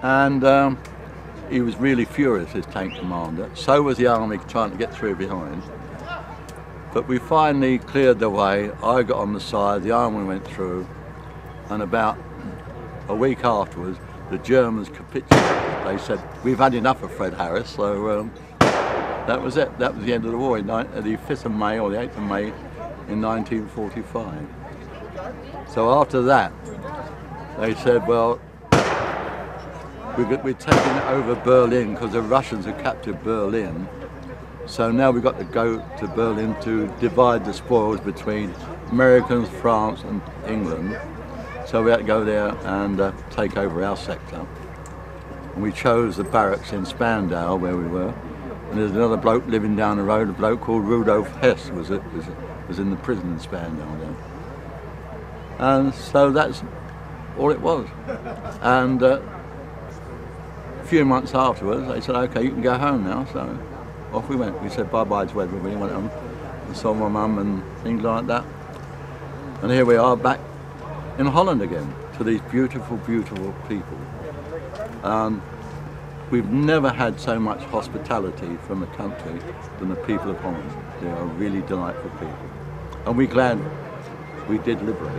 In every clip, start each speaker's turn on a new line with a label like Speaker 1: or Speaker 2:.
Speaker 1: and he was really furious, his tank commander. So was the army trying to get through behind. But we finally cleared the way. I got on the side, the army went through, and about a week afterwards, the Germans capitulated. They said, "We've had enough of Fred Harris," so that was it. That was the end of the war, the 5th of May or the 8th of May in 1945. So after that, they said, well, we're taking over Berlin because the Russians had captured Berlin. So now we've got to go to Berlin to divide the spoils between Americans, France and England. So we had to go there and take over our sector. And we chose the barracks in Spandau where we were. And there's another bloke living down the road, a bloke called Rudolf Hess was in the prison in Spandau there. And so that's all it was. And a few months afterwards, they said, "Okay, you can go home now." So off we went. We said bye-bye to everybody, went home and saw my mum and things like that. And here we are back in Holland again, to these beautiful, beautiful people. We've never had so much hospitality from the country than the people of Holland. They are really delightful people. And we're glad we did liberate.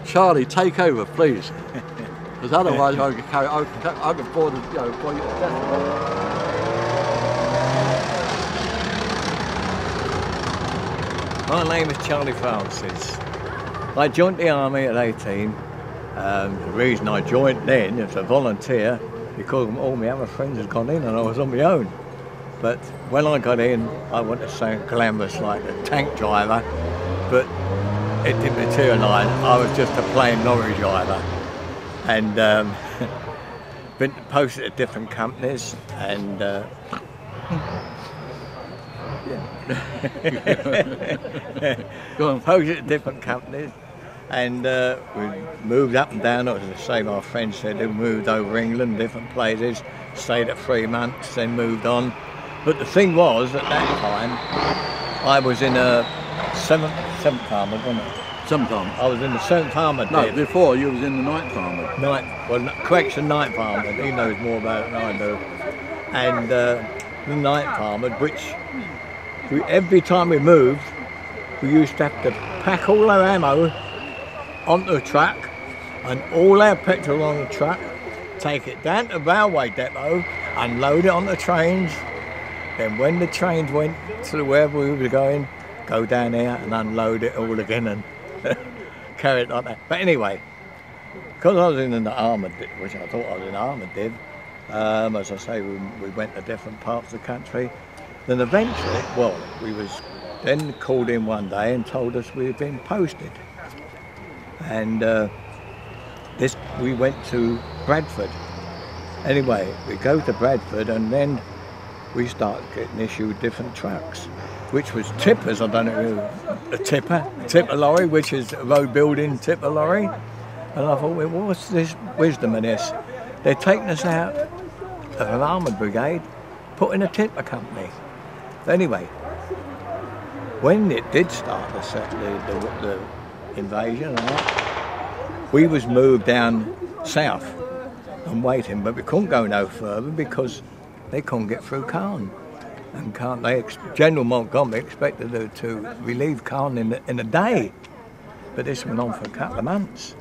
Speaker 1: Charlie, take over, please. Because otherwise I could bore you to death.
Speaker 2: My name is Charlie Francis. I joined the army at 18. The reason I joined then as a volunteer, because all my other friends had gone in and I was on my own. But when I got in, I wanted to say glamorous like a tank driver, but it didn't materialise. I was just a plain lorry driver. And been posted at different companies and posted at different companies. And we moved up and down, as the same our friends said, we moved over England, different places, stayed at 3 months, then moved on. But the thing was, at that time, I was in a 7th Armoured, wasn't it?
Speaker 1: 7th Armoured.
Speaker 2: I was in the 7th Armoured.
Speaker 1: No, before you was in the 9th Armoured.
Speaker 2: 9th Armoured, he knows more about it than I do. And the 9th Armoured, which every time we moved, we used to have to pack all our ammo onto the truck and all our petrol on the truck, take it down to the railway depot, unload it on the trains, then when the trains went to wherever we were going, go down there and unload it all again and carry it like that. But anyway, because I was in the armoured, which I thought I was in armoured did, as I say, we went to different parts of the country. Then eventually, well, we was then called in one day and told us we had been posted. And we went to Bradford. Anyway, we go to Bradford and then we start getting issued different trucks, which was tippers. I don't know, a tipper lorry, which is a road building tipper lorry. And I thought, well, what's this wisdom in this? They're taking us out of an armoured brigade, put in a tipper company. Anyway, when it did start the invasion, we was moved down south and waiting, but we couldn't go no further because they couldn't get through Caen. And General Montgomery expected to relieve Caen in a day, but this went on for a couple of months.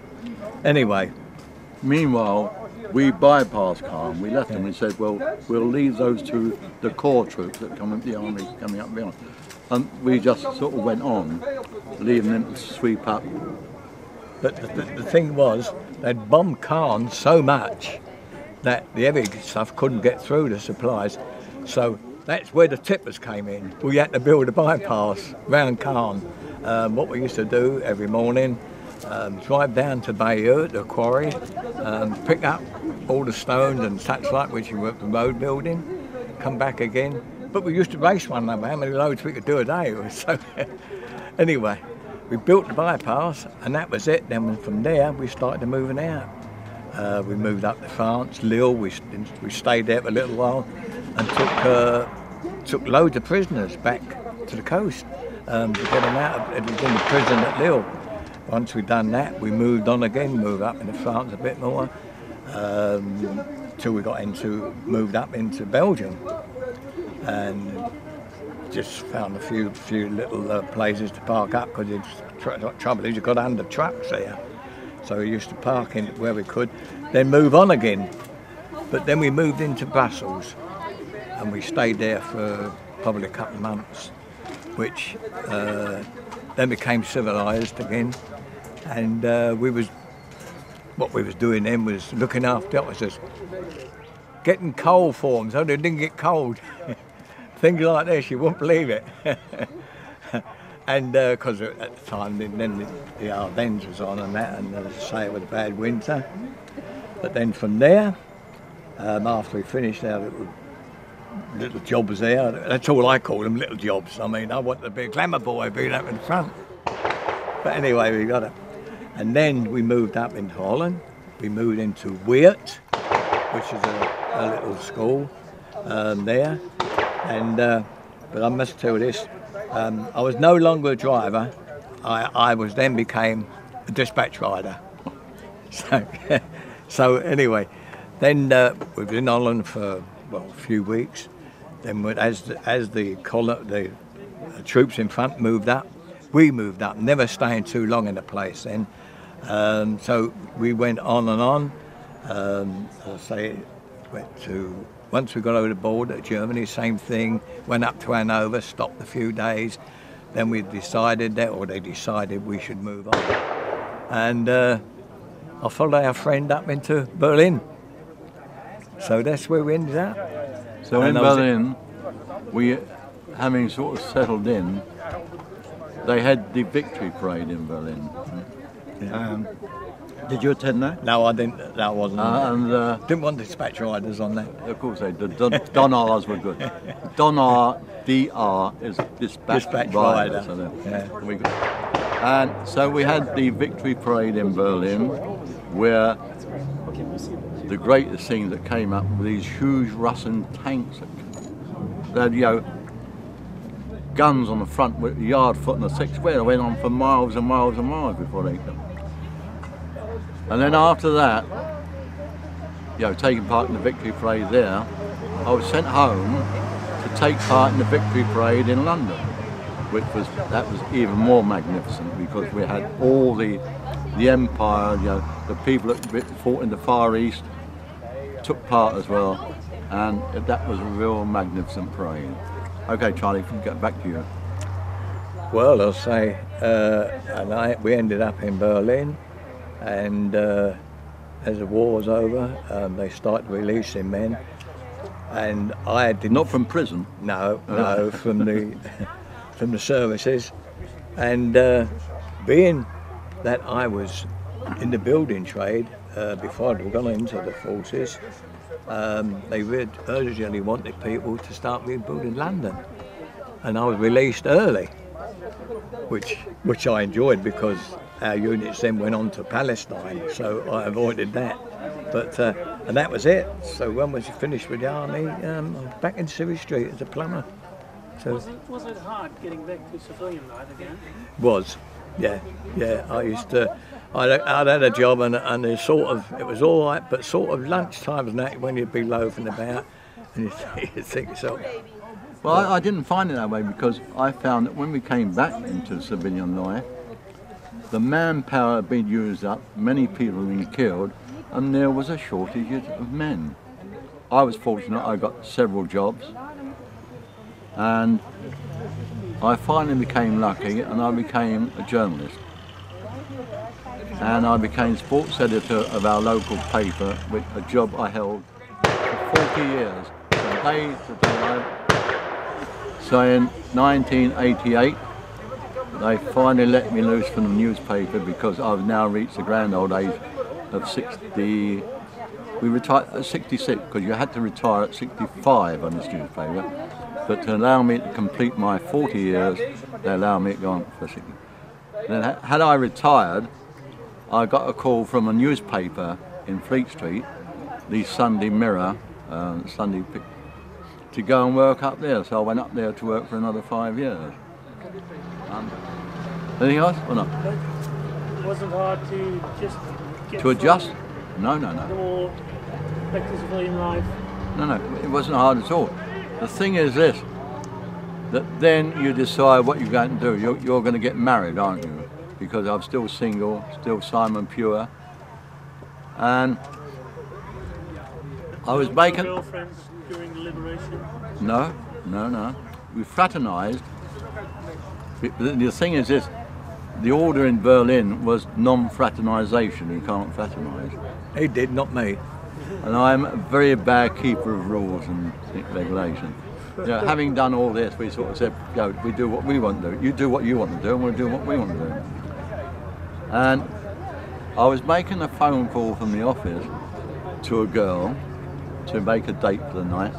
Speaker 2: Anyway.
Speaker 1: Meanwhile, we bypassed Caen. We left them and said, well, we'll leave those to the corps troops that come with the army coming up beyond. And we just sort of went on, leaving them to sweep up.
Speaker 2: But the thing was, they'd bombed Caen so much that the heavy stuff couldn't get through the supplies. So that's where the tippers came in. We had to build a bypass round Caen. What we used to do every morning, drive down to Bayeux, the quarry, pick up all the stones and such like, which we went for road building, come back again. But we used to race one another, how many loads we could do a day. So anyway, we built the bypass and that was it. Then from there, we started moving out. We moved up to France, Lille. We stayed there for a little while and took loads of prisoners back to the coast to get them out. It was in the prison at Lille. Once we'd done that, we moved on again, moved up into France a bit more. till we moved up into Belgium, and just found a few little places to park up, because the trouble is you got under trucks there, so we used to park in where we could, then move on again. But then we moved into Brussels, and we stayed there for probably a couple of months, which then became civilised again, and what we was doing then was looking after officers, getting coal for them so they didn't get cold. Things like this, you won't believe it. And because at the time then the Ardennes was on and that, and as I say, it was a bad winter. But then from there, after we finished our little jobs there, that's all I call them, little jobs. I mean, I wanted to be a glamour boy, being up in front. But anyway, we got it. And then we moved up into Holland. We moved into Weert, which is a little school there. And but I must tell you this, I was no longer a driver. I then became a dispatch rider. So anyway, then we were in Holland for a few weeks. Then as the troops in front moved up, we moved up, never staying too long in the place then. So we went on and on. As I say, once we got over the border, Germany, same thing. Went up to Hanover, stopped a few days. Then they decided we should move on. And I followed our friend up into Berlin. So that's where we ended up.
Speaker 1: So in Berlin, we, having sort of settled in, they had the victory parade in Berlin.
Speaker 2: Yeah.
Speaker 1: Did you attend that?
Speaker 2: No, I didn't. That wasn't. Didn't want dispatch riders on that.
Speaker 1: Of course they did. Don-R's were good. Don-R, DR is dispatch rider. So
Speaker 2: Yeah.
Speaker 1: And so we had the victory parade in Berlin, where the greatest things that came up were these huge Russian tanks that had, guns on the front with a yard foot and a 6 square. They went on for miles and miles and miles before they come. And then after that, taking part in the victory parade there, I was sent home to take part in the victory parade in London, that was even more magnificent, because we had all the empire, the people that fought in the Far East took part as well, and that was a real magnificent parade. Okay, Charlie, get back to you.
Speaker 2: Well, I'll say, we ended up in Berlin, and as the war was over, they started releasing men, and I did
Speaker 1: not from prison.
Speaker 2: No, from the services, and being that I was in the building trade before I'd gone into the forces, they urgently wanted people to start rebuilding London, and I was released early, which I enjoyed, because our units then went on to Palestine, so I avoided that. But and that was it. So when we finished with the army, I was back in Civvy Street as a plumber. So
Speaker 3: was it hard getting back to civilian life again?
Speaker 2: Was, yeah. I used to. I'd had a job, and it was all right, but sort of lunchtime and that, when you'd be loafing about, and you think so.
Speaker 1: Well, I didn't find it that way, because I found that when we came back into civilian life, the manpower had been used up, many people had been killed, and there was a shortage of men. I was fortunate, I got several jobs, and I finally became lucky, and I became a journalist. And I became sports editor of our local paper, with a job I held for 40 years. So in 1988, they finally let me loose from the newspaper, because I've now reached the grand old age of 60. We retired at 66, because you had to retire at 65 on this newspaper. But to allow me to complete my 40 years, they allowed me to go on for 60. Then had I retired, I got a call from a newspaper in Fleet Street, the Sunday Mirror, to go and work up there. So I went up there to work for another 5 years. Anything else or not?
Speaker 3: It wasn't hard to just get
Speaker 1: to adjust? No, no, no.
Speaker 3: Or back to civilian life?
Speaker 1: No, no, it wasn't hard at all. The thing is this, that then you decide what you're going to do. You're going to get married, aren't you? Because I'm still single, still Simon Pure. And I was making...
Speaker 3: Girlfriends during the liberation?
Speaker 1: No, no, no. We fraternised. The thing is this, the order in Berlin was non-fraternisation. You can't fraternise.
Speaker 2: He did, not me.
Speaker 1: And I'm a very bad keeper of rules and regulations. You know, having done all this, we sort of said, we do what we want to do. You do what you want to do, and we'll do what we want to do. And I was making a phone call from the office to a girl to make a date for the night.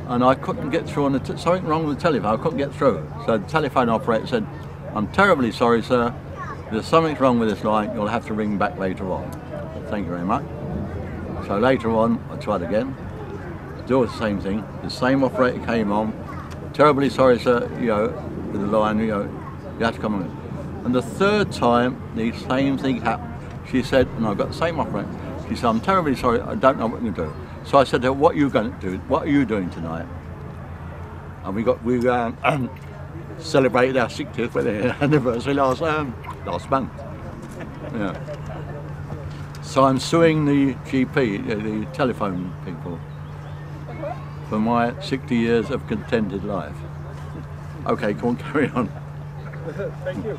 Speaker 1: And I couldn't get through on the something wrong with the telephone. I couldn't get through. So the telephone operator said, "I'm terribly sorry, sir. There's something wrong with this line. You'll have to ring back later on." Thank you very much. So later on, I tried again. Still the same thing. The same operator came on. "Terribly sorry, sir. With the line, you have to come on." And the third time, the same thing happened. She said, and I've got the same operator. She said, "I'm terribly sorry. I don't know what you're going to do." So I said to her, "What are you going to do? What are you doing tonight?" And we celebrated our 60th wedding anniversary last month. Yeah. So I'm suing the GP, the telephone people, for my 60 years of contented life. Okay, go on, carry on.
Speaker 3: Thank you.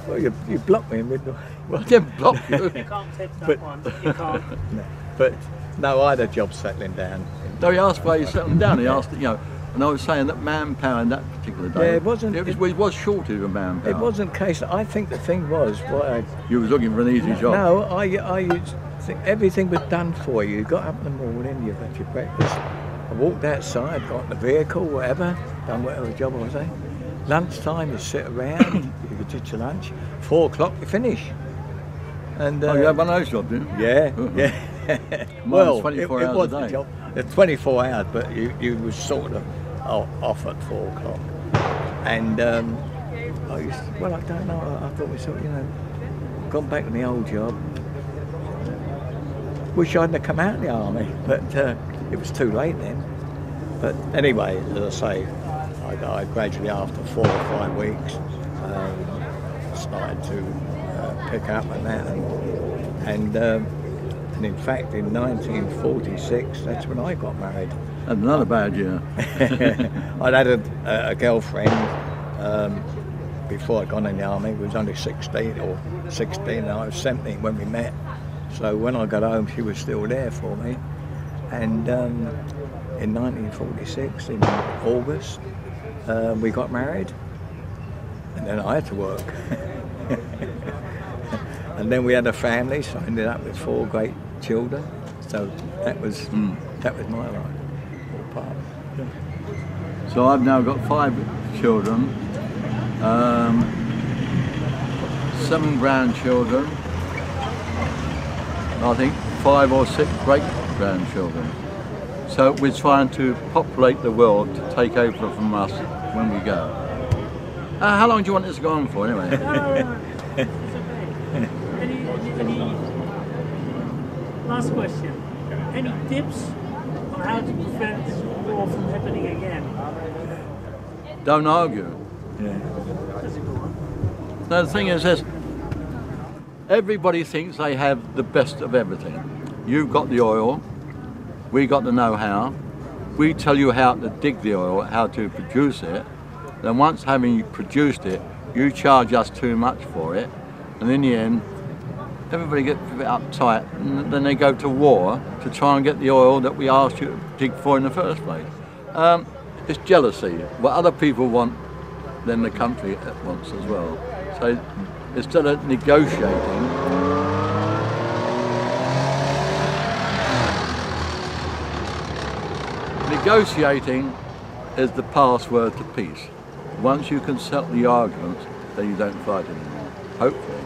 Speaker 2: Well, you blocked me in mid.
Speaker 1: Well, I didn't block you.
Speaker 3: You can't text that one. You can't.
Speaker 2: No. But no, I had a job settling down.
Speaker 1: No, he asked why you settled down. He asked, and I was saying that manpower in that particular day.
Speaker 2: Yeah, it wasn't.
Speaker 1: It was shortage of manpower.
Speaker 2: It wasn't a case. I think the thing was
Speaker 1: You was looking for an easy job.
Speaker 2: No, I used to think everything was done for you. You got up in the morning, you had your breakfast. I walked outside, got in the vehicle, whatever, done whatever job I was in. Lunchtime, you sit around, you did your lunch. 4 o'clock, you finish. And
Speaker 1: you had one of those jobs, didn't you?
Speaker 2: Yeah, yeah.
Speaker 1: Well, 24 hours
Speaker 2: was
Speaker 1: a day.
Speaker 2: the job. It's 24 hours, but you was sort of off at 4 o'clock. And I don't know. I thought myself, gone back to my old job. Wish I hadn't have come out of the army, but it was too late then. But anyway, as I say, I gradually, after 4 or 5 weeks, started to pick up and that, and in fact, in 1946, that's when I got married.
Speaker 1: And another bad year.
Speaker 2: I'd had a girlfriend before I got in the army. Who was only 16 or 16, and I was 17 when we met. So when I got home, she was still there for me. And in 1946, in August, we got married, and then I had to work. And then we had a family, so I ended up with 4 great children. So that was my life, all part. Yeah.
Speaker 1: So I've now got 5 children, 7 grandchildren, I think 5 or 6 great grandchildren. So we're trying to populate the world to take over from us when we go. How long do you want this to go on for anyway?
Speaker 3: Any last question? Any tips on how to prevent war from happening again?
Speaker 1: Don't argue.
Speaker 2: Yeah.
Speaker 3: That's a good one.
Speaker 1: No, the thing is this, everybody thinks they have the best of everything. You've got the oil, we got the know-how, we tell you how to dig the oil, how to produce it, then once having produced it, you charge us too much for it, and in the end, everybody gets a bit uptight, and then they go to war to try and get the oil that we asked you to dig for in the first place. It's jealousy. What other people want, then the country wants as well. So instead of negotiating, negotiating is the password to peace. Once you can settle the arguments, then you don't fight anymore, hopefully.